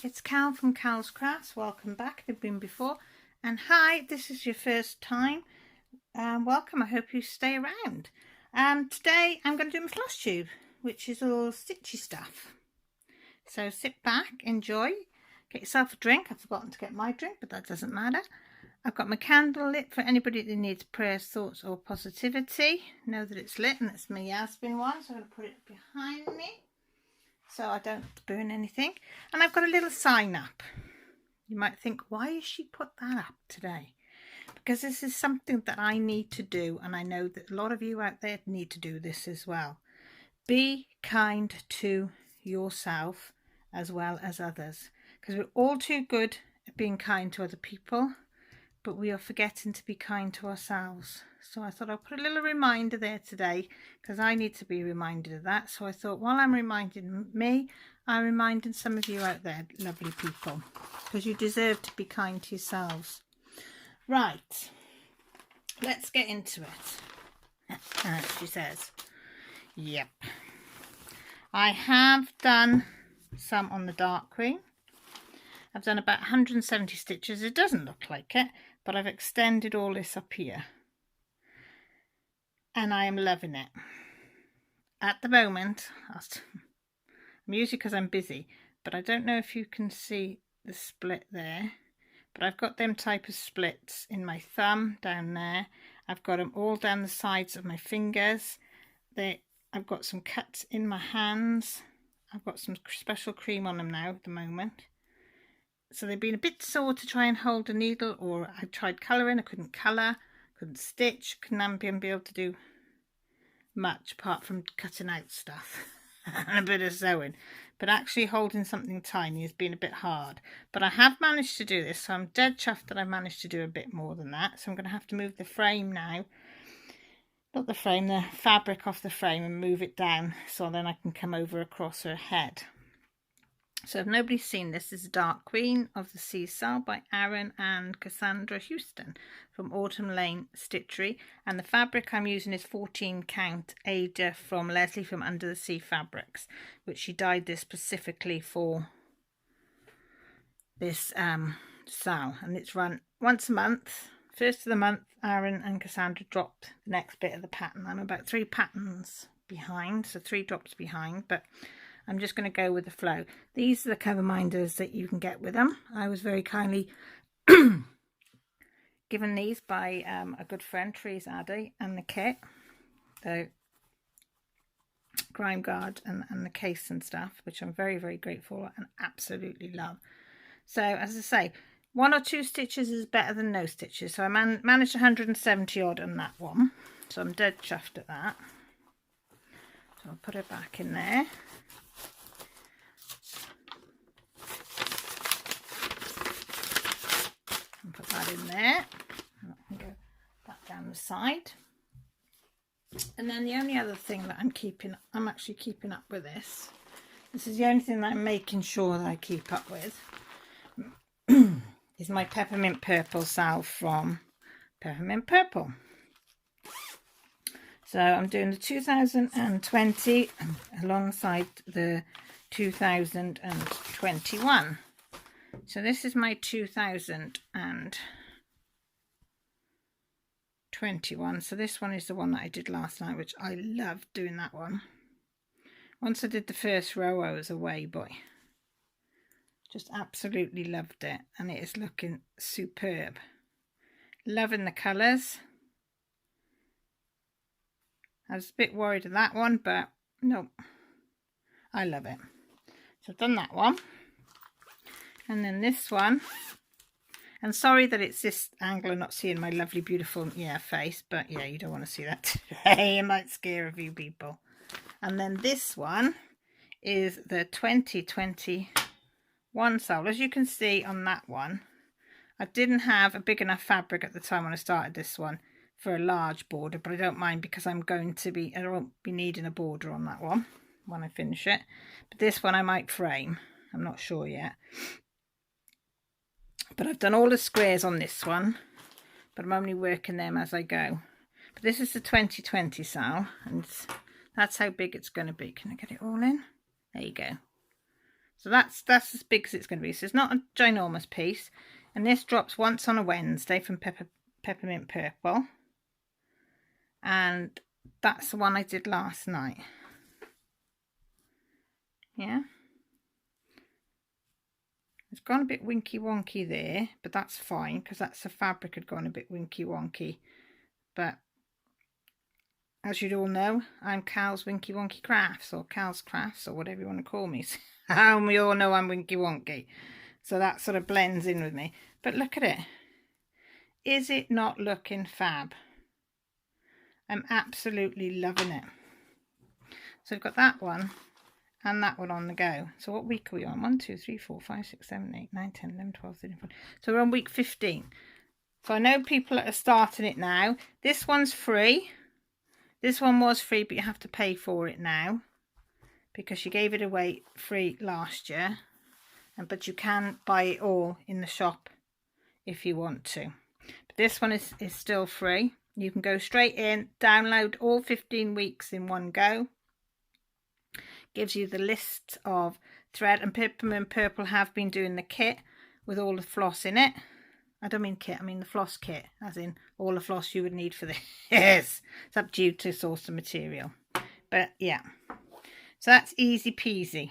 it's Cal from Cal's Crafts. Welcome back. I've been before. And hi, this is your first time. Welcome. I hope you stay around. Today I'm going to do my floss tube, which is all stitchy stuff. So sit back, enjoy, get yourself a drink. I've forgotten to get my drink, but that doesn't matter. I've got my candle lit for anybody that needs prayers, thoughts or positivity. Know that it's lit, and it's my Yasmin one, so I'm going to put it behind me so I don't burn anything. And I've got a little sign up. You might think, why has she put that up today? Because this is something that I need to do, and I know that a lot of you out there need to do this as well. Be kind to yourself as well as others, because we're all too good at being kind to other people, but we are forgetting to be kind to ourselves. So I thought I'll put a little reminder there today, because I need to be reminded of that. So I thought, while I'm reminding me, I'm reminding some of you out there, lovely people, because you deserve to be kind to yourselves. Right, let's get into it. She says, yep. I have done some on the dark green. I've done about 170 stitches. It doesn't look like it, but I've extended all this up here. And I am loving it. At the moment, I'm usually because I'm busy, but I don't know if you can see the split there. But I've got them type of splits in my thumb down there. I've got them all down the sides of my fingers. I've got some cuts in my hands. I've got some special cream on them now at the moment. So they've been a bit sore to try and hold a needle, or I tried colouring, I couldn't colour, couldn't stitch, couldn't be able to do much apart from cutting out stuff and a bit of sewing. But actually holding something tiny has been a bit hard. But I have managed to do this, so I'm dead chuffed that I managed to do a bit more than that. So I'm going to have to move the frame now. Not the frame, the fabric off the frame, and move it down so then I can come over across her head. So if nobody's seen this, is Dark Queen of the Seesaw by Aaron and Cassandra Houston from Autumn Lane Stitchery. And the fabric I'm using is 14 count Ada from Leslie from Under the Sea Fabrics, which she dyed this specifically for this sale. And it's run once a month. First of the month, Aaron and Cassandra dropped the next bit of the pattern. I'm about 3 patterns behind, so 3 drops behind, but I'm just going to go with the flow. These are the cover minders that you can get with them. I was very kindly given these by a good friend, Teresa Addy, and the kit, the grime guard and the case and stuff, which I'm very, very grateful and absolutely love. So as I say, 1 or 2 stitches is better than no stitches. So I managed 170 odd on that one. So I'm dead chuffed at that. So I'll put it back in there. And put that in there. And I can go back down the side. And then the only other thing that I'm actually keeping up with this. This is the only thing that I'm making sure that I keep up with. Is my Peppermint Purple salve from Peppermint Purple. So I'm doing the 2020 alongside the 2021. So this is my 2021. So this one is the one that I did last night, which I loved doing that one. Once I did the first row, I was away, boy. Just absolutely loved it, and it is looking superb. Loving the colours. I was a bit worried of that one, but no, I love it. So I've done that one, and then this one. And sorry that it's this angle and not seeing my lovely, beautiful face, but yeah, you don't want to see that today. It might scare a few people. And then this one is the 2021 salve. As you can see on that one, I didn't have a big enough fabric at the time when I started this one for a large border, but I don't mind because I won't be needing a border on that one when I finish it. But this one I might frame. I'm not sure yet. But I've done all the squares on this one, but I'm only working them as I go. But this is the 2020 salve, and that's how big it's going to be. Can I get it all in? There you go. So that's as big as it's going to be. So it's not a ginormous piece. And this drops once on a Wednesday from Peppermint Purple. And that's the one I did last night. Yeah. It's gone a bit winky wonky there, but that's fine because that's the fabric had gone a bit winky wonky. But as you'd all know, I'm Cal's Winky Wonky Crafts, or Cal's Crafts, or whatever you want to call me. And we all know I'm Winky Wonky. So that sort of blends in with me. But look at it. Is it not looking fab? I'm absolutely loving it. So I've got that one and that one on the go. So what week are we on? 1, 2, 3, 4, 5, 6, 7, 8, 9, 10, 11, 12, 13, 14. So we're on week 15. So I know people that are starting it now. This one's free. This one was free, but you have to pay for it now because you gave it away free last year. But you can buy it all in the shop if you want to. But this one is still free. You can go straight in, download all 15 weeks in one go. Gives you the list of thread, and Peppermint Purple have been doing the kit with all the floss in it. I don't mean kit, I mean the floss kit, as in all the floss you would need for this. Yes, it's up to you to source the material. But yeah, so that's easy peasy.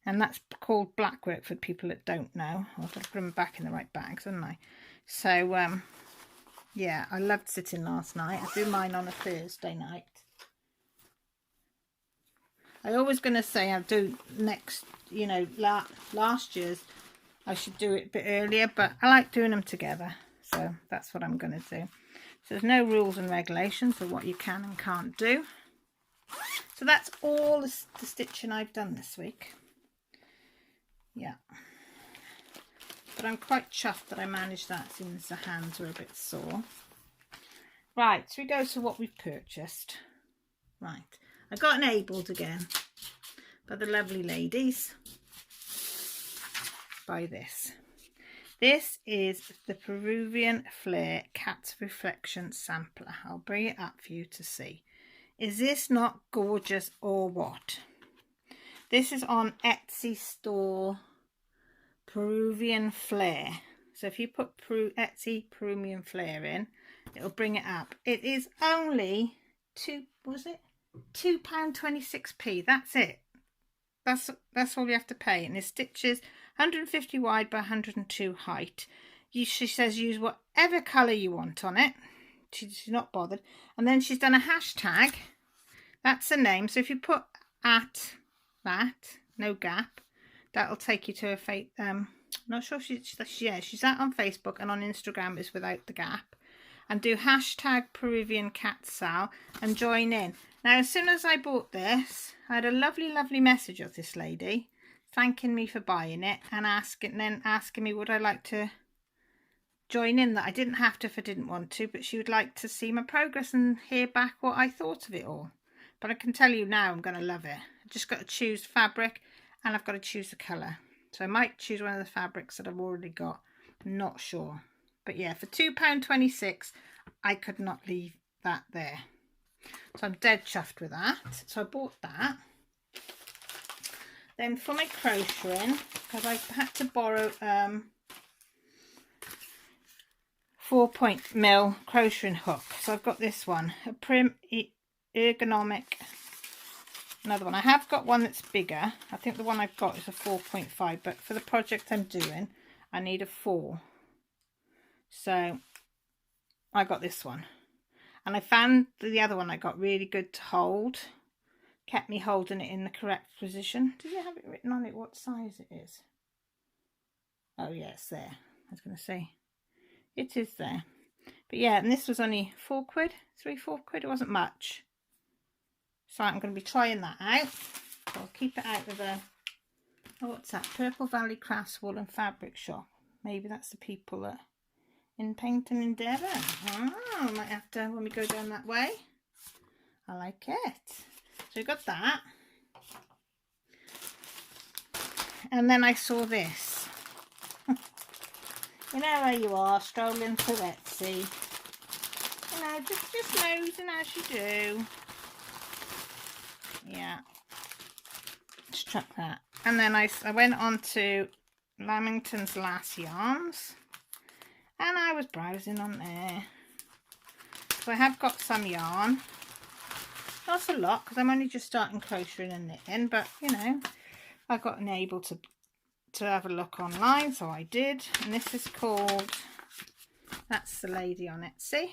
And that's called blackwork for people that don't know. I've got to put them back in the right bags, haven't I? So, yeah, I loved sitting last night. I do mine on a Thursday night. I always going to say I'll do next, you know, last year's. I should do it a bit earlier, but I like doing them together. So that's what I'm going to do. So there's no rules and regulations for what you can and can't do. So that's all the stitching I've done this week. Yeah. But I'm quite chuffed that I managed that since the hands were a bit sore. Right, so we go to what we've purchased. Right, I got enabled again by the lovely ladies. By this. This is the Peruvian Flair Cat's Reflection Sampler. I'll bring it up for you to see. Is this not gorgeous or what? This is on Etsy store Peruvian Flair. So if you put Etsy Peruvian Flair in, it'll bring it up. It is only £2.26p. That's it. That's all you have to pay. And it stitches 150 wide by 102 height. She says use whatever colour you want on it. She's not bothered. And then she's done a hashtag. That's the name. So if you put at that, no gap, that'll take you to a not sure if she's that on Facebook, and on Instagram is without the gap. And do hashtag Peruvian Cat Sal and join in. Now, as soon as I bought this, I had a lovely message of this lady thanking me for buying it and asking me would I like to join in. That I didn't have to if I didn't want to, but she would like to see my progress and hear back what I thought of it all. But I can tell you now I'm going to love it. I've just got to choose fabric and I've got to choose the colour. So I might choose one of the fabrics that I've already got. I'm not sure. But yeah, for £2.26, I could not leave that there. So I'm dead chuffed with that. So I bought that. Then for my crocheting, because I had to borrow 4-point mil crocheting hook. So I've got this one, a Prim Ergonomic. Another one. I have got one that's bigger. I think the one I've got is a 4.5, but for the project I'm doing, I need a 4. So I got this one. And I found the other one I got really good to hold. Kept me holding it in the correct position. Did you have it written on it what size it is? Oh yeah, it's there. I was going to say. It is there. But yeah, and this was only £4, 4 quid. It wasn't much. So I'm going to be trying that out. So I'll keep it out of the, oh, what's that? Purple Valley Crafts Wool and Fabric Shop. Maybe that's the people that in Painting in Devon. Oh, I might have to, when we go down that way. I like it. So we got that. And then I saw this. You know where you are, strolling through Etsy. You know, just nosing as you do. Yeah. Let's chuck that. And then I went on to Lamington's Last Yarns, and I was browsing on there. So I have got some yarn. Not a lot, because I'm only just starting crocheting and knitting, but you know, I got able to have a look online, so I did. And this is called, that's the lady on Etsy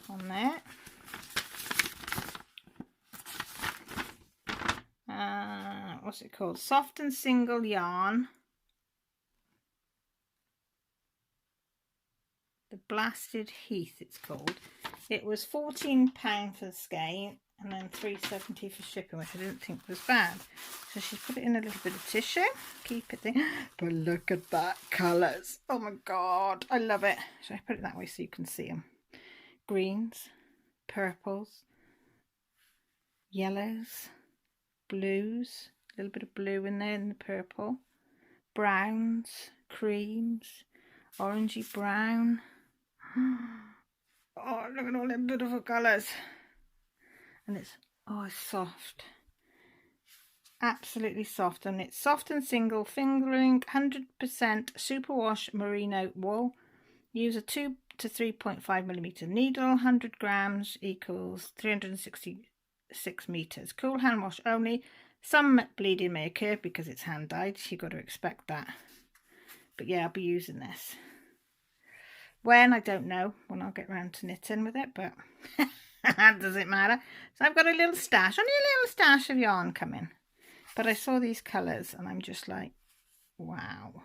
on there. What's it called? Soft and Single Yarn. The Blasted Heath it's called. It was £14 for the skein and then £3.70 for shipping, which I didn't think was bad. So she's put it in a little bit of tissue, keep it there. But look at that colours. Oh my god, I love it. Should I put it that way so you can see them? Greens, purples, yellows, blues, a little bit of blue in there in the purple, browns, creams, orangey brown. Oh, look at all them beautiful colours. And it's, oh, it's soft. Absolutely soft. And it's soft and single, fingering, 100% superwash merino wool. Use a 2 to 3.5mm needle. 100 grams equals 366 meters. Cool hand wash only. Some bleeding may occur because it's hand dyed. You've got to expect that. But yeah, I'll be using this. When, I don't know, when I'll get round to knitting with it, but does it matter? So I've got a little stash, only a little stash of yarn coming. But I saw these colours and I'm just like, wow.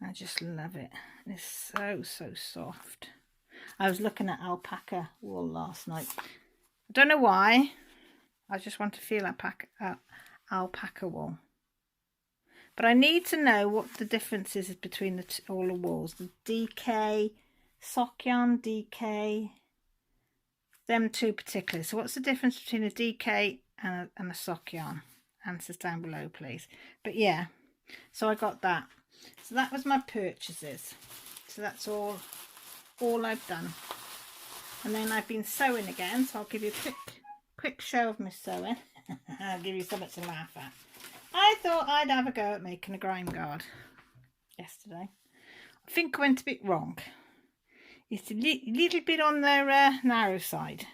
I just love it. It's so, so soft. I was looking at alpaca wool last night. I don't know why. I just want to feel alpaca wool. But I need to know what the difference is between all the wools. The DK, sock yarn, DK, them two particularly. So what's the difference between a DK and a sock yarn? Answers down below, please. But yeah, so I got that. So that was my purchases. So that's all I've done. And then I've been sewing again. So I'll give you a quick show of my sewing. I'll give you something to laugh at. I thought I'd have a go at making a grime guard yesterday. I think I went a bit wrong. It's a little bit on the narrow side.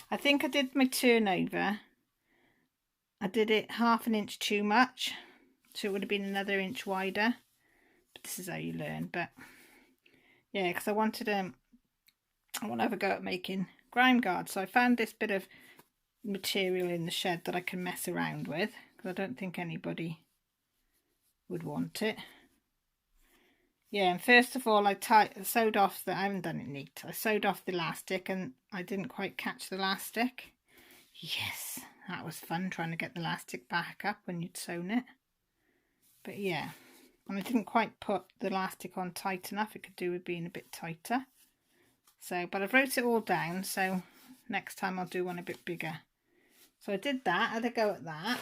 I think I did my turnover. I did it half an inch too much, so it would have been another inch wider. But this is how you learn. But yeah, because I want to have a go at making grime guards. So I found this bit of material in the shed that I can mess around with. I don't think anybody would want it. Yeah, and first of all I sewed off I haven't done it neat. I sewed off the elastic and I didn't quite catch the elastic. Yes, that was fun trying to get the elastic back up when you'd sewn it. But yeah, and I didn't quite put the elastic on tight enough. It could do with being a bit tighter. So, but I've wrote it all down, so next time I'll do one a bit bigger. So I did that, I had a go at that.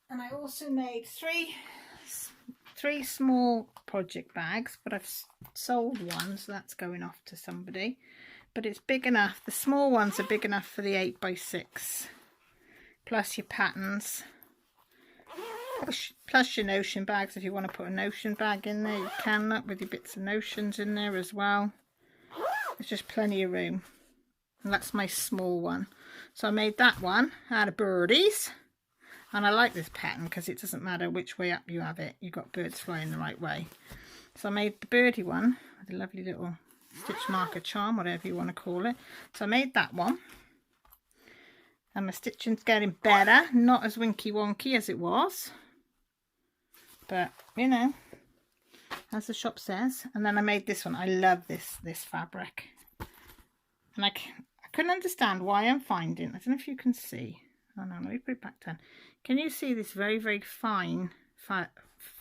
And I also made three small project bags, but I've sold one, so that's going off to somebody. But it's big enough. The small ones are big enough for the 8x6. Plus your patterns. Plus your notion bags. If you want to put a notion bag in there, you can, look, with your bits of notions in there as well. There's just plenty of room. And that's my small one. So I made that one out of birdies. And I like this pattern because it doesn't matter which way up you have it. You've got birds flying the right way. So I made the birdie one with a lovely little stitch marker charm, whatever you want to call it. So I made that one. And my stitching's getting better. Not as winky wonky as it was. But, you know, as the shop says. And then I made this one. I love this fabric. And I couldn't understand why I'm finding, I don't know if you can see. Oh no, let me put it back down. Can you see this very, very fine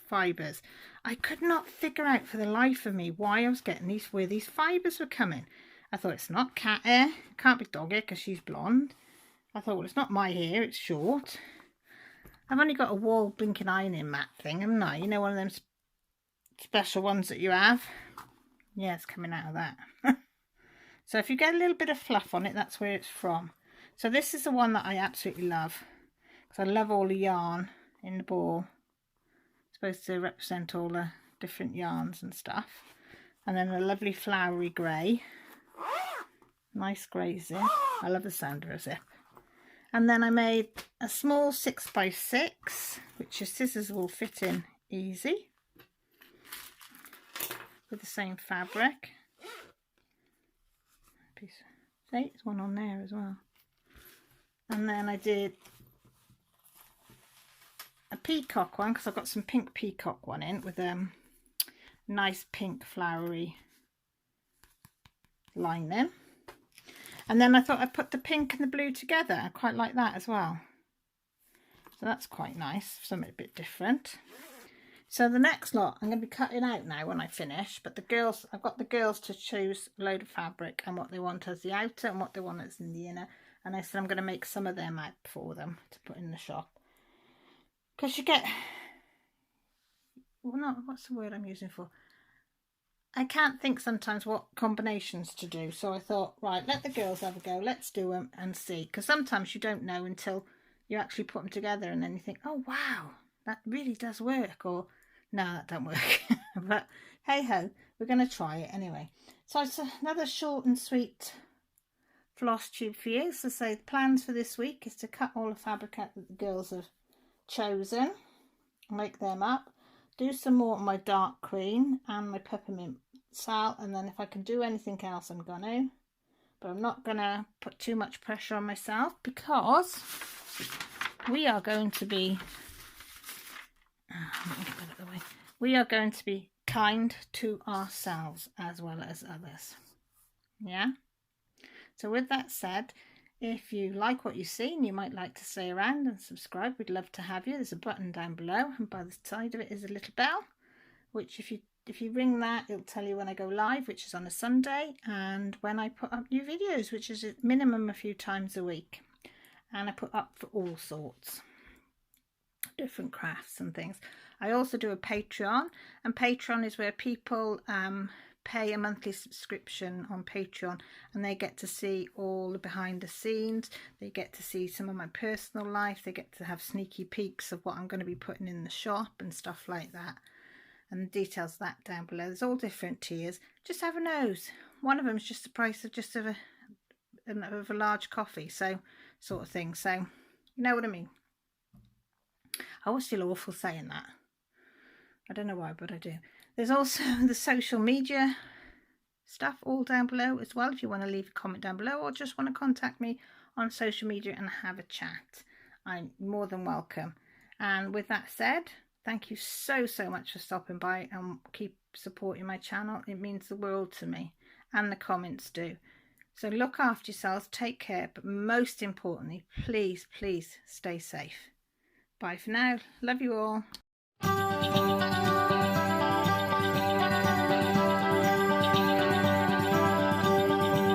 fibres? I could not figure out for the life of me why I was getting where these fibres were coming. I thought, it's not cat hair. It can't be dog hair because she's blonde. I thought, well, it's not my hair, it's short. I've only got a wall blinking ironing mat thing, haven't I? You know, one of them special ones that you have. Yeah, it's coming out of that. So if you get a little bit of fluff on it, that's where it's from. So this is the one that I absolutely love, because I love all the yarn in the ball. It's supposed to represent all the different yarns and stuff. And then a lovely flowery grey. Nice grey zip. I love the sound of a zip. And then I made a small 6x6, which your scissors will fit in easy, with the same fabric. See, there's one on there as well. And then I did a peacock one, because I've got some pink peacock one in with nice pink flowery lining. And then I thought I'd put the pink and the blue together. I quite like that as well. So that's quite nice, something a bit different. So the next lot I'm going to be cutting out now when I finish, but the girls, I've got the girls to choose a load of fabric and what they want as the outer and what they want as in the inner. And I said I'm going to make some of them out for them to put in the shop. Because you get, well, no, what's the word I'm using for? I can't think sometimes what combinations to do. So I thought, right, let the girls have a go. Let's do them and see. Because sometimes you don't know until you actually put them together and then you think, oh, wow, that really does work. Or, no, that don't work. But hey ho, we're going to try it anyway. So it's another short and sweet floss tube for you. So the plans for this week is to cut all the fabric out that the girls have chosen, make them up, do some more on my dark cream and my peppermint sal, and then if I can do anything else I'm gonna, but I'm not gonna put too much pressure on myself, because we are going to be kind to ourselves as well as others. Yeah, so with that said, if you like what you see and you might like to stay around and subscribe, we'd love to have you. There's a button down below, and by the side of it is a little bell, which if you ring that, it'll tell you when I go live, which is on a Sunday, and when I put up new videos, which is at minimum a few times a week. And I put up for all sorts, different crafts and things. I also do a Patreon, and Patreon is where people pay a monthly subscription on Patreon, and they get to see all the behind the scenes. They get to see some of my personal life. They get to have sneaky peeks of what I'm going to be putting in the shop and stuff like that, and the details of that down below. There's all different tiers. Just have a nose. One of them is just the price of just of a large coffee, so sort of thing. So you know what I mean. I always feel awful saying that. I don't know why, but I do. There's also the social media stuff all down below as well, if you want to leave a comment down below or just want to contact me on social media and have a chat. I'm more than welcome. And with that said, thank you so much for stopping by, and keep supporting my channel. It means the world to me, and the comments do. So look after yourselves, take care, but most importantly, please stay safe. Bye for now. Love you all.